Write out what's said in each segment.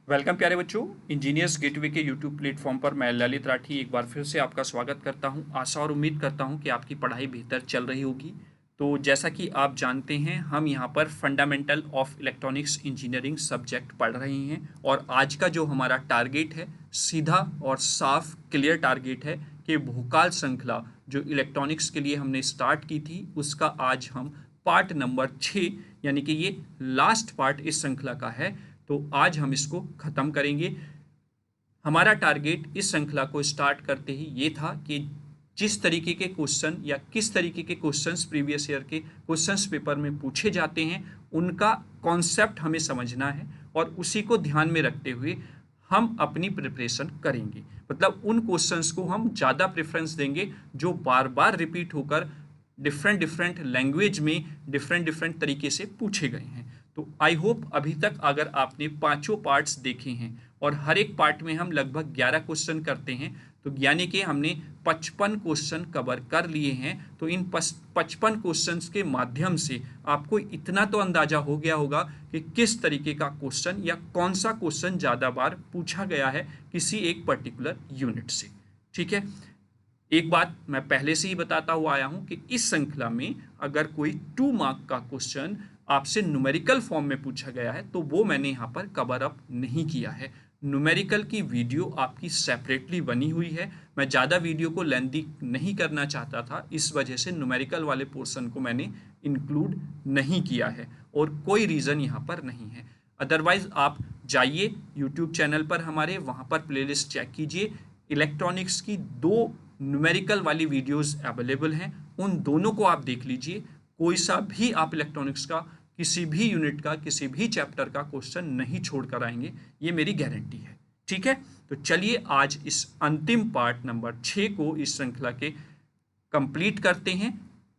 Welcome प्यारे बच्चों। Engineers gateway के यूट्यूब प्लेटफॉर्म पर मैं ललित राठी एक बार फिर से आपका स्वागत करता हूं। आशा और उम्मीद करता हूं कि आपकी पढ़ाई बेहतर चल रही होगी। तो जैसा कि आप जानते हैं, हम यहां पर fundamental of electronics engineering subject पढ़ रहे हैं और आज का जो हमारा टारगेट है, सीधा और साफ क्लियर टारगेट है कि भूकाल श्रृंखला जो इलेक्ट्रॉनिक्स के लिए हमने स्टार्ट की थी, उसका आज हम पार्ट नंबर 6 यानी कि ये लास्ट पार्ट इस श्रृंखला का है, तो आज हम इसको खत्म करेंगे। हमारा टारगेट इस श्रृंखला को स्टार्ट करते ही ये था कि जिस तरीके के क्वेश्चन या किस तरीके के क्वेश्चंस प्रीवियस ईयर के क्वेश्चंस पेपर में पूछे जाते हैं, उनका कॉन्सेप्ट हमें समझना है और उसी को ध्यान में रखते हुए हम अपनी प्रिपरेशन करेंगे। मतलब उन क्वेश्चंस को हम ज़्यादा प्रेफरेंस देंगे जो बार बार रिपीट होकर डिफरेंट डिफरेंट लैंग्वेज में डिफरेंट डिफरेंट तरीके से पूछे गए हैं। तो आई होप अभी तक अगर आपने पांचों पार्ट्स देखे हैं और हर एक पार्ट में हम लगभग 11 क्वेश्चन करते हैं, तो यानी कि हमने 55 क्वेश्चन कवर कर लिए हैं। तो इन 55 क्वेश्चंस के माध्यम से आपको इतना तो अंदाजा हो गया होगा कि किस तरीके का क्वेश्चन या कौन सा क्वेश्चन ज़्यादा बार पूछा गया है किसी एक पर्टिकुलर यूनिट से। ठीक है, एक बात मैं पहले से ही बताता हुआ आया हूं कि इस श्रृंखला में अगर कोई 2 मार्क का क्वेश्चन आपसे न्यूमेरिकल फॉर्म में पूछा गया है तो वो मैंने यहाँ पर कवर अप नहीं किया है। न्यूमेरिकल की वीडियो आपकी सेपरेटली बनी हुई है। मैं ज़्यादा वीडियो को लेंथी नहीं करना चाहता था, इस वजह से न्यूमेरिकल वाले पोर्शन को मैंने इंक्लूड नहीं किया है और कोई रीज़न यहाँ पर नहीं है। अदरवाइज आप जाइए यूट्यूब चैनल पर हमारे, वहाँ पर प्लेलिस्ट चेक कीजिए। इलेक्ट्रॉनिक्स की 2 न्यूमेरिकल वाली वीडियोस अवेलेबल हैं, उन दोनों को आप देख लीजिए। कोई सा भी आप इलेक्ट्रॉनिक्स का किसी भी यूनिट का किसी भी चैप्टर का क्वेश्चन नहीं छोड़ कर आएंगे, ये मेरी गारंटी है। ठीक है, तो चलिए आज इस अंतिम पार्ट नंबर 6 को इस श्रृंखला के कंप्लीट करते हैं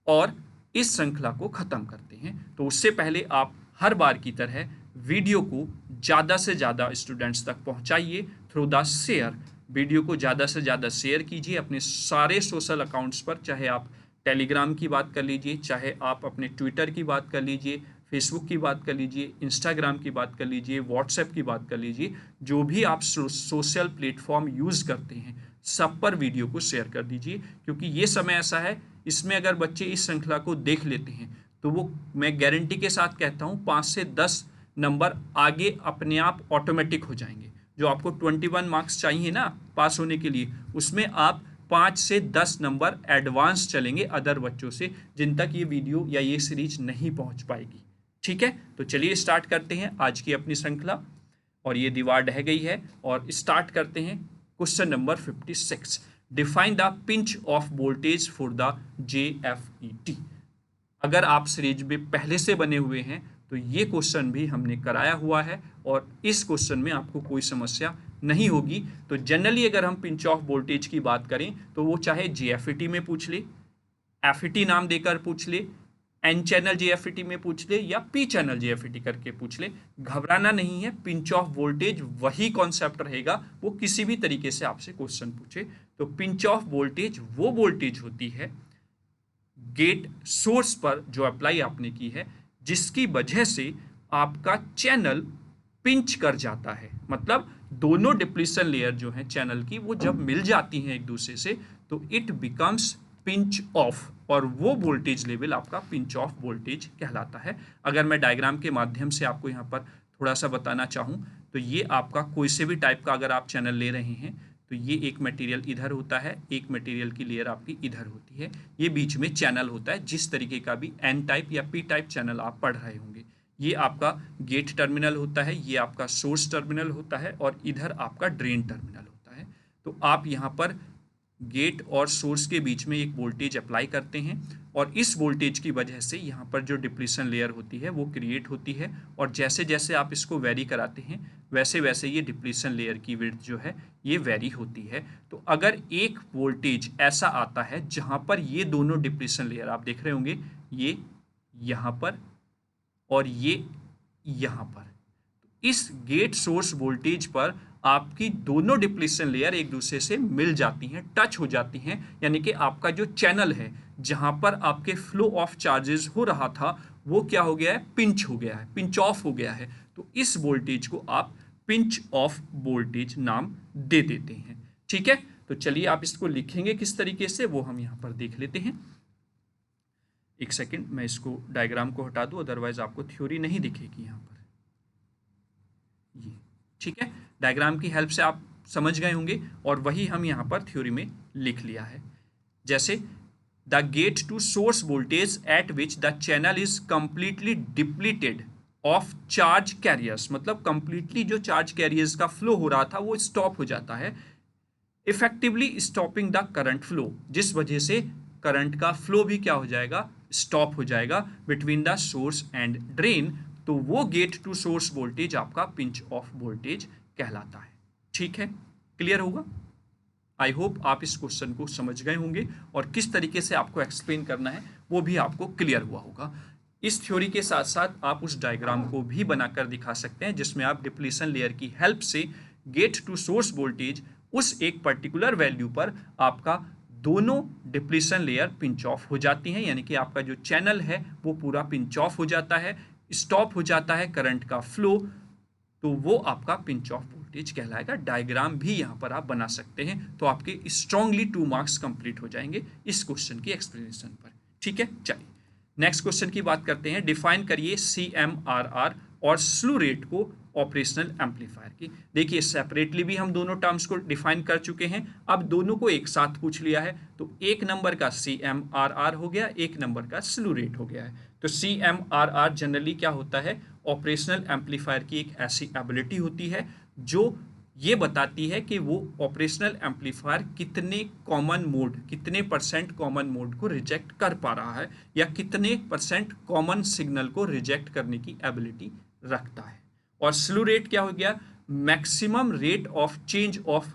और इस श्रृंखला को खत्म करते हैं। तो उससे पहले आप हर बार की तरह वीडियो को ज़्यादा से ज़्यादा स्टूडेंट्स तक पहुंचाइए थ्रू द शेयर। वीडियो को ज़्यादा से ज़्यादा शेयर कीजिए अपने सारे सोशल अकाउंट्स पर, चाहे आप टेलीग्राम की बात कर लीजिए, चाहे आप अपने ट्विटर की बात कर लीजिए, फेसबुक की बात कर लीजिए, इंस्टाग्राम की बात कर लीजिए, व्हाट्सएप की बात कर लीजिए। जो भी आप सोशल प्लेटफॉर्म यूज़ करते हैं सब पर वीडियो को शेयर कर दीजिए, क्योंकि ये समय ऐसा है, इसमें अगर बच्चे इस श्रृंखला को देख लेते हैं तो वो, मैं गारंटी के साथ कहता हूँ, 5 से 10 नंबर आगे अपने आप ऑटोमेटिक हो जाएंगे। जो आपको 21 मार्क्स चाहिए ना पास होने के लिए, उसमें आप 5 से 10 नंबर एडवांस चलेंगे अदर बच्चों से, जिन तक ये वीडियो या ये सीरीज नहीं पहुंच पाएगी। ठीक है, तो चलिए स्टार्ट करते हैं आज की अपनी श्रृंखला। और ये दीवार ढह गई है और स्टार्ट करते हैं question number 56। Define the pinch of voltage for the JFET। अगर आप सीरीज में पहले से बने हुए हैं तो ये क्वेश्चन भी हमने कराया हुआ है और इस क्वेश्चन में आपको कोई समस्या नहीं होगी। तो जनरली अगर हम पिंच ऑफ वोल्टेज की बात करें तो वो चाहे JFET में पूछ ले, FET नाम देकर पूछ ले, N चैनल JFET में पूछ ले या P चैनल JFET करके पूछ ले, घबराना नहीं है। पिंच ऑफ वोल्टेज वही कॉन्सेप्ट रहेगा, वो किसी भी तरीके से आपसे क्वेश्चन पूछे। तो पिंच ऑफ वोल्टेज वो वोल्टेज होती है गेट सोर्स पर जो अप्लाई आपने की है, जिसकी वजह से आपका चैनल पिंच कर जाता है। मतलब दोनों डिप्लीशन लेयर जो है चैनल की, वो जब मिल जाती हैं एक दूसरे से तो इट बिकम्स पिंच ऑफ, और वो वोल्टेज लेवल आपका पिंच ऑफ वोल्टेज कहलाता है। अगर मैं डायग्राम के माध्यम से आपको यहाँ पर थोड़ा सा बताना चाहूँ तो ये आपका कोई से भी टाइप का अगर आप चैनल ले रहे हैं तो ये एक मटेरियल इधर होता है, एक मटेरियल की लेयर आपकी इधर होती है, ये बीच में चैनल होता है। जिस तरीके का भी N टाइप या P टाइप चैनल आप पढ़ रहे होंगे, ये आपका गेट टर्मिनल होता है, ये आपका सोर्स टर्मिनल होता है और इधर आपका ड्रेन टर्मिनल होता है। तो आप यहाँ पर गेट और सोर्स के बीच में एक वोल्टेज अप्लाई करते हैं और इस वोल्टेज की वजह से यहाँ पर जो डिप्लीशन लेयर होती है वो क्रिएट होती है, और जैसे जैसे आप इसको वेरी कराते हैं वैसे वैसे ये डिप्लीशन लेयर की विड्थ जो है ये वेरी होती है। तो अगर एक वोल्टेज ऐसा आता है जहाँ पर ये दोनों डिप्लीशन लेयर आप देख रहे होंगे, ये यहाँ पर और ये यहाँ पर, इस गेट सोर्स वोल्टेज पर आपकी दोनों डिप्लीशन लेयर एक दूसरे से मिल जाती हैं, टच हो जाती हैं, यानी कि आपका जो चैनल है जहां पर आपके फ्लो ऑफ चार्जेस हो रहा था वो क्या हो गया है, पिंच हो गया है, पिंच ऑफ हो गया है। तो इस वोल्टेज को आप पिंच ऑफ वोल्टेज नाम दे देते हैं। ठीक है, तो चलिए आप इसको लिखेंगे किस तरीके से वो हम यहां पर देख लेते हैं। एक सेकंड, मैं इसको डायग्राम को हटा दूं, अदरवाइज आपको थ्योरी नहीं दिखेगी यहां पर। ये ठीक है, डायग्राम की हेल्प से आप समझ गए होंगे और वही हम यहां पर थ्योरी में लिख लिया है। जैसे the gate to source voltage at which the channel is completely depleted of charge carriers, मतलब कंप्लीटली जो चार्ज कैरियर्स का फ्लो हो रहा था वो स्टॉप हो जाता है, effectively stopping the current flow, जिस वजह से करंट का फ्लो भी क्या हो जाएगा, स्टॉप हो जाएगा between the source and drain. तो वो गेट टू सोर्स वोल्टेज आपका पिंच ऑफ वोल्टेज कहलाता है। ठीक है, क्लियर होगा? आई होप आप इस क्वेश्चन को समझ गए होंगे और किस तरीके से आपको एक्सप्लेन करना है वो भी आपको क्लियर हुआ होगा। इस थ्योरी के साथ साथ आप उस डायग्राम को भी बनाकर दिखा सकते हैं जिसमें आप डिप्लीशन लेयर की हेल्प से गेट टू सोर्स वोल्टेज उस एक पर्टिकुलर वैल्यू पर आपका दोनों डिप्लीशन लेयर पिंच ऑफ हो जाती हैं, यानी कि आपका जो चैनल है वो पूरा पिंच ऑफ हो जाता है, स्टॉप हो जाता है करंट का फ्लो, तो वो आपका पिंच ऑफ वोल्टेज कहलाएगा। डायग्राम भी यहां पर आप बना सकते हैं, तो आपके स्ट्रांगली 2 मार्क्स कंप्लीट हो जाएंगे इस क्वेश्चन की एक्सप्लेनेशन पर। ठीक है, चलिए नेक्स्ट क्वेश्चन की बात करते हैं। डिफाइन करिए CMRR और स्लू रेट को ऑपरेशनल एम्पलीफायर की। देखिए सेपरेटली भी हम दोनों टर्म्स को डिफाइन कर चुके हैं, अब दोनों को एक साथ पूछ लिया है, तो एक नंबर का CMRR हो गया, एक नंबर का स्लू रेट हो गया है। तो CMRR जनरली क्या होता है, ऑपरेशनल एम्पलीफायर की एक ऐसी एबिलिटी होती है जो ये बताती है कि वो ऑपरेशनल एम्पलीफायर कितने कॉमन मोड, कितने परसेंट कॉमन मोड को रिजेक्ट कर पा रहा है या कितने परसेंट कॉमन सिग्नल को रिजेक्ट करने की एबिलिटी रखता है। और स्लू रेट क्या हो गया, maximum rate of change of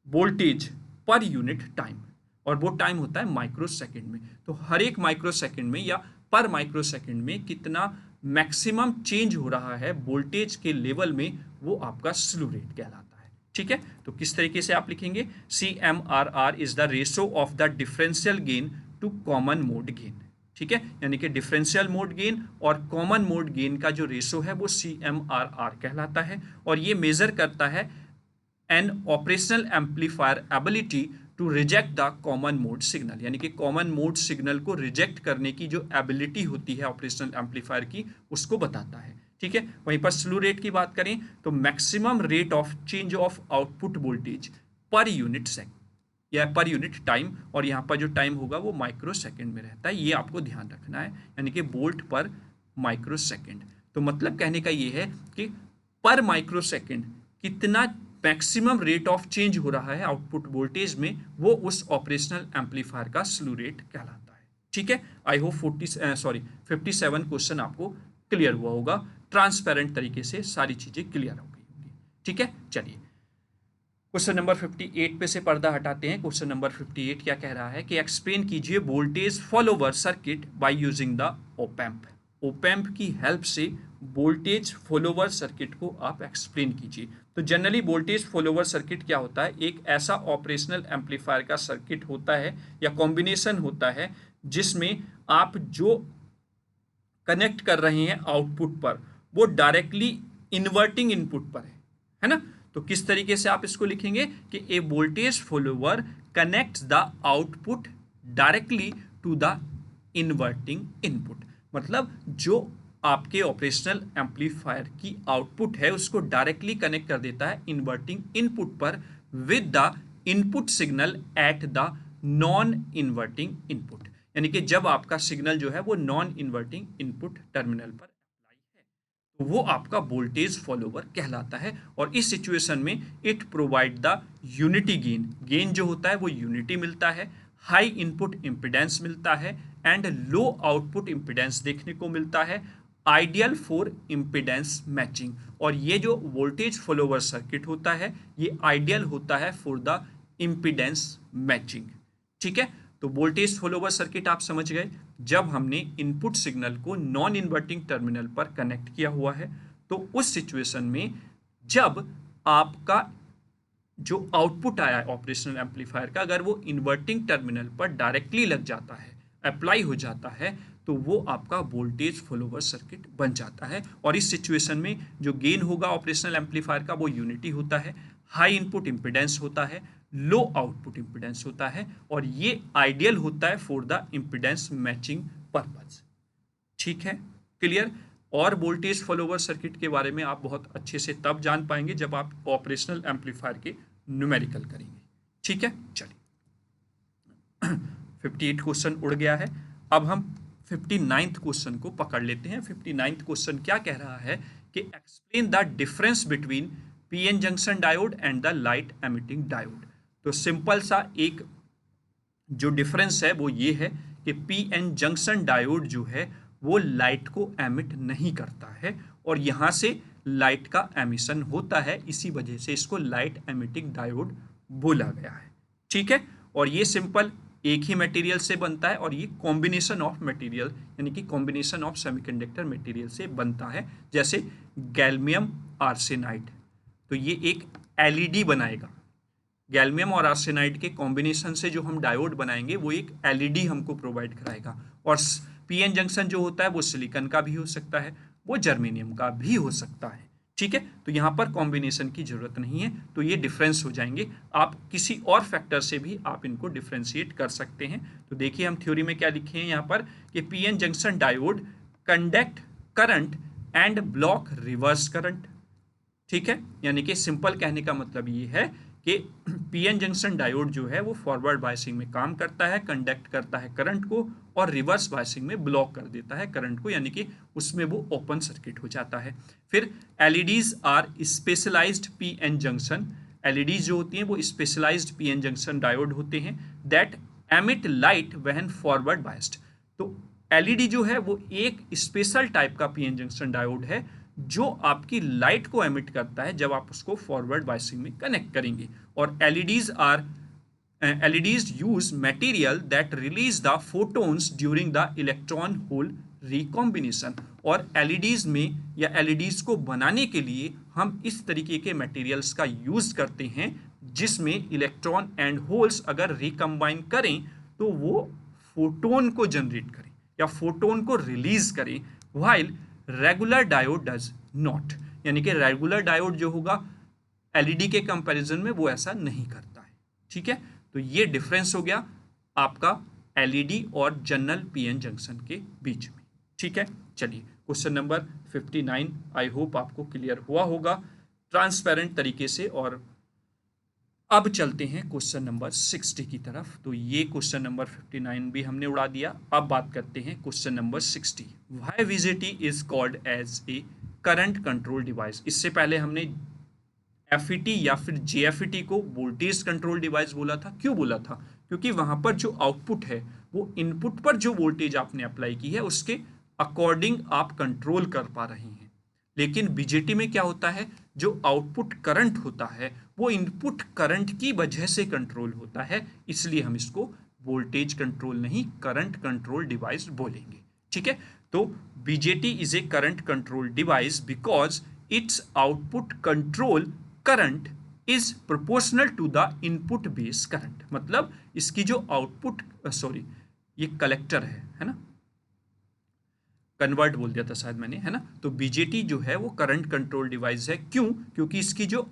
voltage per unit time, और वो टाइम होता है माइक्रो सेकेंड में। तो हर एक माइक्रो सेकेंड में या पर माइक्रो सेकेंड में कितना मैक्सिमम चेंज हो रहा है वोल्टेज के लेवल में, वो आपका स्लू रेट कहलाता है। ठीक है, तो किस तरीके से आप लिखेंगे, CMRR is the ratio of the differential gain to common mode gain. ठीक है, यानी कि डिफरेंशियल मोड गेन और कॉमन मोड गेन का जो रेशो है वो CMRR कहलाता है, और ये मेजर करता है an operational amplifier ability to reject the common mode signal, यानी कि कॉमन मोड सिग्नल को रिजेक्ट करने की जो एबिलिटी होती है ऑपरेशनल एम्पलीफायर की, उसको बताता है। ठीक है, वहीं पर स्लू रेट की बात करें तो maximum rate of change of output voltage per unit second या पर यूनिट टाइम, और यहाँ पर जो टाइम होगा वो माइक्रो सेकंड में रहता है, ये आपको ध्यान रखना है, यानी कि वोल्ट पर माइक्रो सेकंड। तो मतलब कहने का ये है कि पर माइक्रो सेकंड कितना मैक्सिमम रेट ऑफ चेंज हो रहा है आउटपुट वोल्टेज में, वो उस ऑपरेशनल एम्पलीफायर का स्लू रेट कहलाता है। ठीक है, आई होप 57 क्वेश्चन आपको क्लियर हुआ होगा, ट्रांसपेरेंट तरीके से सारी चीजें क्लियर हो गई होंगी। ठीक है, चलिए क्वेश्चन नंबर 58 पे से पर्दा हटाते हैं। क्वेश्चन नंबर 58 क्या कह रहा है कि एक्सप्लेन कीजिए voltage follower circuit by using the op-amp. Op-amp की हेल्प से वोल्टेज फॉलोवर सर्किट को आप एक्सप्लेन कीजिए। तो जनरली वोल्टेज फॉलोवर सर्किट क्या होता है, एक ऐसा ऑपरेशनल एम्पलीफायर का सर्किट होता है या कॉम्बिनेशन होता है जिसमें आप जो कनेक्ट कर रहे हैं आउटपुट पर वो डायरेक्टली इन्वर्टिंग इनपुट पर है ना। तो किस तरीके से आप इसको लिखेंगे कि a voltage follower connects the output directly to the inverting input, मतलब जो आपके ऑपरेशनल एम्पलीफायर की आउटपुट है उसको डायरेक्टली कनेक्ट कर देता है इन्वर्टिंग इनपुट पर with the input signal at the non inverting input, यानी कि जब आपका सिग्नल जो है वो नॉन इन्वर्टिंग इनपुट टर्मिनल पर अप्लाई है तो वो आपका वोल्टेज फॉलोवर कहलाता है। और इस सिचुएशन में it provide the unity gain, gain जो होता है वो यूनिटी मिलता है, हाई इनपुट इम्पिडेंस मिलता है एंड लो आउटपुट इम्पिडेंस देखने को मिलता है, आइडियल फॉर इम्पिडेंस मैचिंग। और ये जो वोल्टेज फॉलोवर सर्किट होता है ये आइडियल होता है फॉर द इम्पिडेंस मैचिंग। ठीक है, तो वोल्टेज फॉलोवर सर्किट आप समझ गए, जब हमने इनपुट सिग्नल को नॉन इन्वर्टिंग टर्मिनल पर कनेक्ट किया हुआ है तो उस सिचुएशन में जब आपका जो आउटपुट आया है ऑपरेशनल एम्पलीफायर का अगर वो इन्वर्टिंग टर्मिनल पर डायरेक्टली लग जाता है, अप्लाई हो जाता है, तो वो आपका वोल्टेज फॉलोवर सर्किट बन जाता है। और इस सिचुएशन में जो गेन होगा ऑपरेशनल एम्पलीफायर का वो यूनिटी होता है, हाई इनपुट इम्पिडेंस होता है, लो आउटपुट इम्पिडेंस होता है, और ये आइडियल होता है for the impedance matching purpose. ठीक है, क्लियर। और वोल्टेज फॉलोवर सर्किट के बारे में आप बहुत अच्छे से तब जान पाएंगे जब आप ऑपरेशनल एम्पलीफायर के न्यूमेरिकल करेंगे। ठीक है, चलिए 58 क्वेश्चन उड़ गया है। अब हम 59th क्वेश्चन को पकड़ लेते हैं। 59th क्वेश्चन क्या कह रहा है कि explain the difference between PN junction diode and the light emitting diode. तो सिंपल सा एक जो डिफरेंस है वो ये है कि पीएन जंक्शन डायोड जो है वो लाइट को एमिट नहीं करता है, और यहाँ से लाइट का एमिशन होता है, इसी वजह से इसको लाइट एमिटिंग डायोड बोला गया है। ठीक है, और ये सिंपल एक ही मटेरियल से बनता है, और ये कॉम्बिनेशन ऑफ मटेरियल यानी कि कॉम्बिनेशन ऑफ सेमीकंडक्टर मटेरियल से बनता है, जैसे गैल्मियम आर्सेनाइड। तो ये एक एलईडी बनाएगा। गैल्मियम और आर्सेनाइड के कॉम्बिनेशन से जो हम डायोड बनाएंगे वो एक एलईडी हमको प्रोवाइड कराएगा। और पीएन जंक्शन जो होता है वो सिलिकॉन का भी हो सकता है, वो जर्मेनियम का भी हो सकता है। ठीक है, तो यहाँ पर कॉम्बिनेशन की जरूरत नहीं है, तो ये डिफरेंस हो जाएंगे। आप किसी और फैक्टर से भी आप इनको डिफ्रेंशिएट कर सकते हैं। तो देखिए हम थ्योरी में क्या लिखे हैं यहाँ पर कि PN junction diode conduct current and block reverse current. ठीक है, यानी कि सिंपल कहने का मतलब ये है कि पीएन जंक्शन डायोड जो है वो फॉरवर्ड बायसिंग में काम करता है, कंडक्ट करता है करंट को, और रिवर्स बायसिंग में ब्लॉक कर देता है करंट को, यानी कि उसमें वो ओपन सर्किट हो जाता है। फिर LEDs are specialized PN junction. LEDs जो होती हैं वो स्पेशलाइज्ड पीएन जंक्शन डायोड होते हैं that emit light when forward biased. तो एलईडी जो है वो एक स्पेशल टाइप का पीएन जंक्शन डायोड है जो आपकी लाइट को एमिट करता है जब आप उसको फॉरवर्ड बायसिंग में कनेक्ट करेंगे। और LEDs use material that release the photons during the electron hole recombination। और LEDs में या LEDs को बनाने के लिए हम इस तरीके के मटेरियल्स का यूज करते हैं जिसमें इलेक्ट्रॉन एंड होल्स अगर रिकम्बाइन करें तो वो फोटोन को जनरेट करें या फोटोन को रिलीज करें, while regular diode does not. यानी कि रेगुलर डायोड जो होगा एलईडी के कंपैरिजन में वो ऐसा नहीं करता है। ठीक है, तो ये डिफरेंस हो गया आपका एलईडी और जनरल पीएन जंक्शन के बीच में। ठीक है, चलिए क्वेश्चन नंबर 59 आई होप आपको क्लियर हुआ होगा ट्रांसपेरेंट तरीके से। और अब चलते हैं क्वेश्चन नंबर 60 की तरफ। तो ये क्वेश्चन नंबर 59 भी हमने उड़ा दिया। अब बात करते हैं question number 60। Why BJT is called as a current control device. इससे पहले हमने एफईटी या फिर जेएफईटी को वोल्टेज कंट्रोल डिवाइस बोला था। क्यों बोला था? क्योंकि वहां पर जो आउटपुट है वो इनपुट पर जो वोल्टेज आपने अप्लाई की है उसके अकॉर्डिंग आप कंट्रोल कर पा रहे हैं। लेकिन बीजेटी में क्या होता है, जो आउटपुट करंट होता है वो इनपुट करंट की वजह से कंट्रोल होता है, इसलिए हम इसको वोल्टेज कंट्रोल नहीं करंट कंट्रोल डिवाइस बोलेंगे। ठीक है, तो BJT is a current control device because its output control current is proportional to the input base current. मतलब इसकी जो आउटपुट ये कलेक्टर है ना, कन्वर्ट बोल दिया था शायद मैंने, है ना। तो बीजेटी जो है वो करंट कंट्रोल डिवाइस है। क्यों? क्योंकि इसकी जो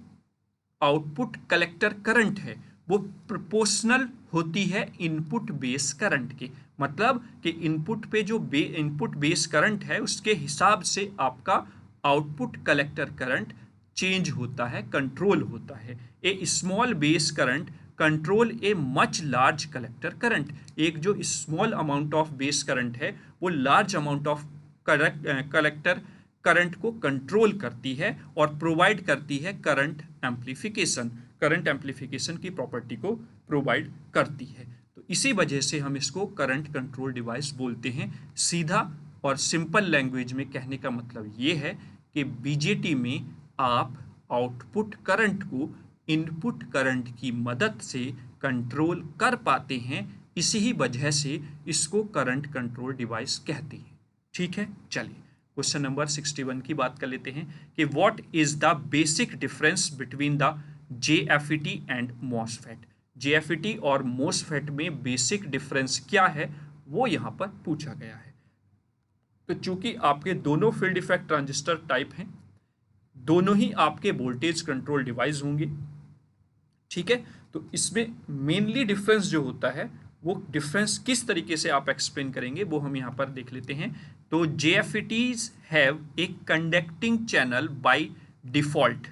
आउटपुट कलेक्टर करंट है वो प्रोपोर्शनल होती है इनपुट बेस करंट के। मतलब कि इनपुट पे जो इनपुट बेस करंट है उसके हिसाब से आपका आउटपुट कलेक्टर करंट चेंज होता है, कंट्रोल होता है। A small base current control a much large collector current. एक जो small amount of base current है वो large amount of collector current को कंट्रोल करती है और प्रोवाइड करती है करंट एम्प्लीफिकेशन। करंट एम्प्लीफिकेशन की प्रॉपर्टी को प्रोवाइड करती है। तो इसी वजह से हम इसको करंट कंट्रोल डिवाइस बोलते हैं। सीधा और सिंपल लैंग्वेज में कहने का मतलब ये है कि बीजेटी में आप आउटपुट करंट को इनपुट करंट की मदद से कंट्रोल कर पाते हैं, इसी ही वजह से इसको करंट कंट्रोल डिवाइस कहते हैं। ठीक है, चलिए क्वेश्चन नंबर 61 की बात कर लेते हैं कि what is the basic difference between the JFET and MOSFET. JFET और मॉसफेट में बेसिक डिफरेंस क्या है वो यहाँ पर पूछा गया है। तो चूंकि आपके दोनों फील्ड इफेक्ट ट्रांजिस्टर टाइप हैं, दोनों ही आपके वोल्टेज कंट्रोल डिवाइस होंगे, ठीक है। तो इसमें मेनली डिफरेंस जो होता है वो डिफरेंस किस तरीके से आप एक्सप्लेन करेंगे वो हम यहाँ पर देख लेते हैं। तो JFETs have a conducting channel by default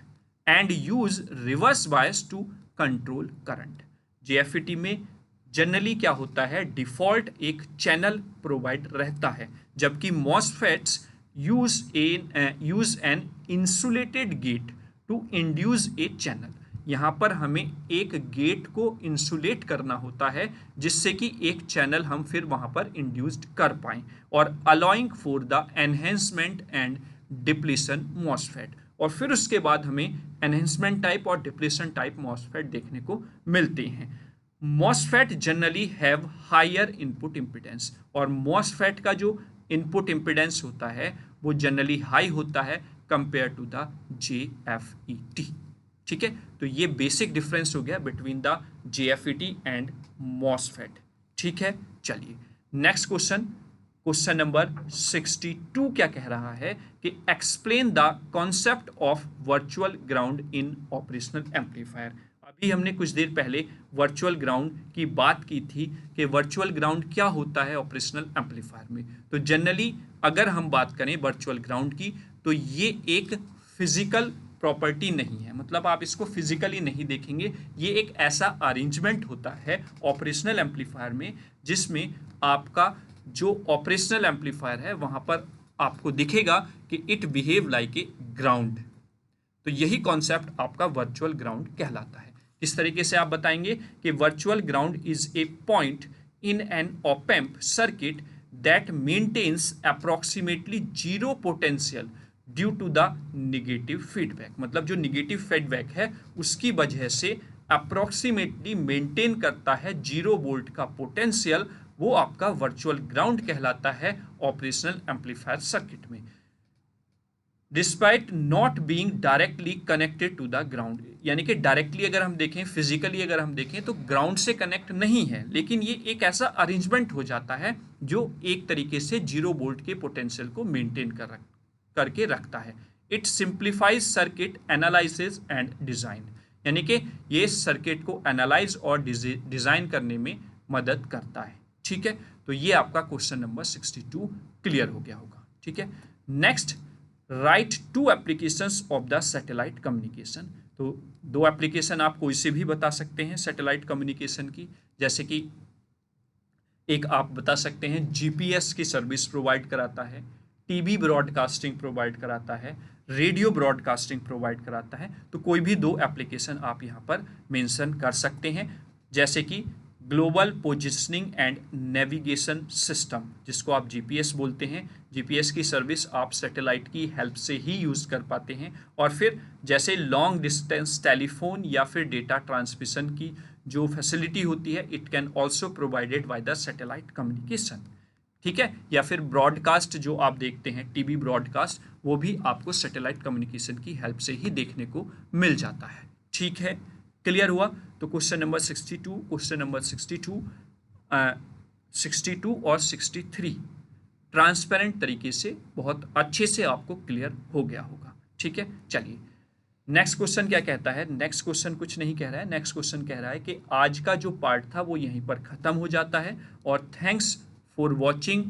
and use reverse bias to control current. JFET में जनरली क्या होता है, डिफॉल्ट एक चैनल प्रोवाइड रहता है, जबकि MOSFETs use an insulated gate to induce a channel. यहाँ पर हमें एक गेट को इंसुलेट करना होता है जिससे कि एक चैनल हम फिर वहाँ पर इंड्यूस्ड कर पाएं, और allowing for the enhancement and depletion MOSFET। और फिर उसके बाद हमें एनहेंसमेंट टाइप और डिप्लीशन टाइप MOSFET देखने को मिलते हैं। MOSFET generally have higher input impedance, और MOSFET का जो इनपुट इम्पिडेंस होता है वो जनरली हाई होता है कंपेयर टू द JFET, ठीक है। तो ये बेसिक डिफरेंस हो गया between the JFET and MOSFET, ठीक है। चलिए नेक्स्ट क्वेश्चन नंबर 62 क्या कह रहा है कि explain the concept of virtual ground in operational amplifier. अभी हमने कुछ देर पहले वर्चुअल ग्राउंड की बात की थी कि वर्चुअल ग्राउंड क्या होता है ऑपरेशनल एम्पलीफायर में। तो जनरली अगर हम बात करें वर्चुअल ग्राउंड की, तो ये एक फिजिकल प्रॉपर्टी नहीं है, मतलब आप इसको फिजिकली नहीं देखेंगे। ये एक ऐसा अरेंजमेंट होता है ऑपरेशनल एम्पलीफायर में जिसमें आपका जो ऑपरेशनल एम्पलीफायर है वहां पर आपको दिखेगा कि it behave like a ground. तो यही कॉन्सेप्ट आपका वर्चुअल ग्राउंड कहलाता है। किस तरीके से आप बताएंगे कि virtual ground is a point in an op amp circuit that maintains approximately zero potential due to the negative feedback. मतलब जो निगेटिव फीडबैक है उसकी वजह से अप्रोक्सीमेटली मेंटेन करता है 0 वोल्ट का पोटेंशियल, वो आपका वर्चुअल ग्राउंड कहलाता है ऑपरेशनल एम्पलीफायर सर्किट में, despite not being directly connected to the ground. यानी कि डायरेक्टली अगर हम देखें, फिजिकली अगर हम देखें तो ग्राउंड से कनेक्ट नहीं है, लेकिन ये एक ऐसा अरेंजमेंट हो जाता है जो एक तरीके से 0 वोल्ट के पोटेंशियल को मेंटेन करके रखता है। It simplifies circuit analysis and design, यानी कि ये सर्किट को एनालाइज और डिजाइन करने में मदद करता है, ठीक है। तो ये आपका क्वेश्चन नंबर 62 क्लियर हो गया होगा, ठीक है। Next, right 2 applications of the satellite communication. तो 2 एप्लीकेशन आप कोई से भी बता सकते हैं सैटेलाइट कम्युनिकेशन की, जैसे कि एक आप बता सकते हैं GPS की सर्विस प्रोवाइड कराता है, TV ब्रॉडकास्टिंग प्रोवाइड कराता है, रेडियो ब्रॉडकास्टिंग प्रोवाइड कराता है। तो कोई भी 2 एप्लीकेशन आप यहाँ पर मेंशन कर सकते हैं, जैसे कि global positioning and navigation system, जिसको आप GPS बोलते हैं। GPS की सर्विस आप सैटेलाइट की हेल्प से ही यूज़ कर पाते हैं। और फिर जैसे लॉन्ग डिस्टेंस टेलीफोन या फिर डेटा ट्रांसमिशन की जो फैसिलिटी होती है, it can also provided by the satellite communication, ठीक है। या फिर ब्रॉडकास्ट जो आप देखते हैं TV ब्रॉडकास्ट, वो भी आपको सैटेलाइट कम्युनिकेशन की हेल्प से ही देखने को मिल जाता है, ठीक है। क्लियर हुआ? तो क्वेश्चन नंबर 62 और 63 ट्रांसपेरेंट तरीके से बहुत अच्छे से आपको क्लियर हो गया होगा, ठीक है। चलिए नेक्स्ट क्वेश्चन क्या कहता है। नेक्स्ट क्वेश्चन कुछ नहीं कह रहा है, नेक्स्ट क्वेश्चन कह रहा है कि आज का जो पार्ट था वो यहीं पर खत्म हो जाता है, और thanks for watching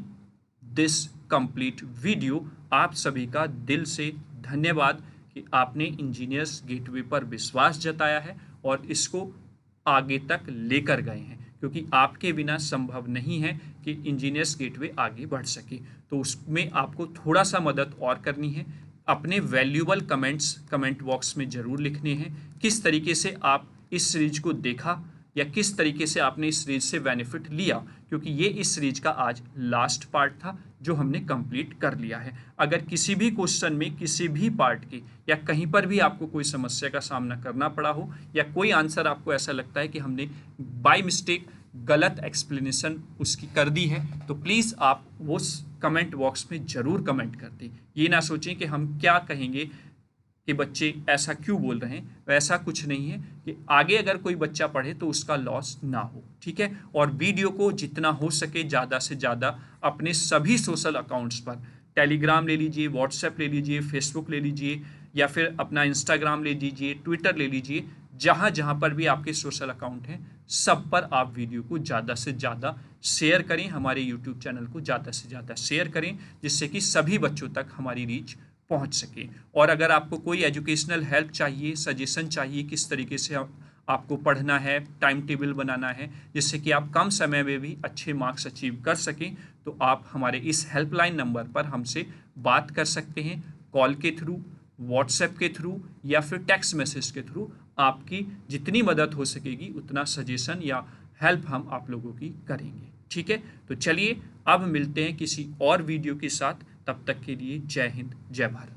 this complete video. आप सभी का दिल से धन्यवाद कि आपने इंजीनियर्स गेटवे पर विश्वास जताया है और इसको आगे तक लेकर गए हैं, क्योंकि आपके बिना संभव नहीं है कि इंजीनियर्स गेटवे आगे बढ़ सके। तो उसमें आपको थोड़ा सा मदद और करनी है। अपने वैल्यूएबल कमेंट्स कमेंट बॉक्स में ज़रूर लिखने हैं। किस तरीके से आप इस सीरीज को देखा या किस तरीके से आपने इस सीरीज से बेनिफिट लिया, क्योंकि ये इस सीरीज का आज लास्ट पार्ट था जो हमने कंप्लीट कर लिया है। अगर किसी भी क्वेश्चन में किसी भी पार्ट की या कहीं पर भी आपको कोई समस्या का सामना करना पड़ा हो, या कोई आंसर आपको ऐसा लगता है कि हमने बाय मिस्टेक गलत एक्सप्लेनेशन उसकी कर दी है, तो प्लीज़ आप वो कमेंट बॉक्स में ज़रूर कमेंट कर दें। ये ना सोचें कि हम क्या कहेंगे कि बच्चे ऐसा क्यों बोल रहे हैं, वैसा कुछ नहीं है, कि आगे अगर कोई बच्चा पढ़े तो उसका लॉस ना हो, ठीक है। और वीडियो को जितना हो सके ज़्यादा से ज़्यादा अपने सभी सोशल अकाउंट्स पर टेलीग्राम ले लीजिए, व्हाट्सएप ले लीजिए, फेसबुक ले लीजिए, या फिर अपना इंस्टाग्राम ले लीजिए, ट्विटर ले लीजिए, जहाँ जहाँ पर भी आपके सोशल अकाउंट हैं सब पर आप वीडियो को ज़्यादा से ज़्यादा शेयर करें, हमारे यूट्यूब चैनल को ज़्यादा से ज़्यादा शेयर करें, जिससे कि सभी बच्चों तक हमारी रीच पहुंच सके। और अगर आपको कोई एजुकेशनल हेल्प चाहिए, सजेशन चाहिए, किस तरीके से आपको पढ़ना है, टाइम टेबल बनाना है, जिससे कि आप कम समय में भी अच्छे मार्क्स अचीव कर सकें, तो आप हमारे इस हेल्पलाइन नंबर पर हमसे बात कर सकते हैं, कॉल के थ्रू, व्हाट्सएप के थ्रू, या फिर टेक्स्ट मैसेज के थ्रू। आपकी जितनी मदद हो सकेगी उतना सजेशन या हेल्प हम आप लोगों की करेंगे। ठीक है, तो चलिए अब मिलते हैं किसी और वीडियो के साथ। तब तक के लिए जय हिंद, जय भारत।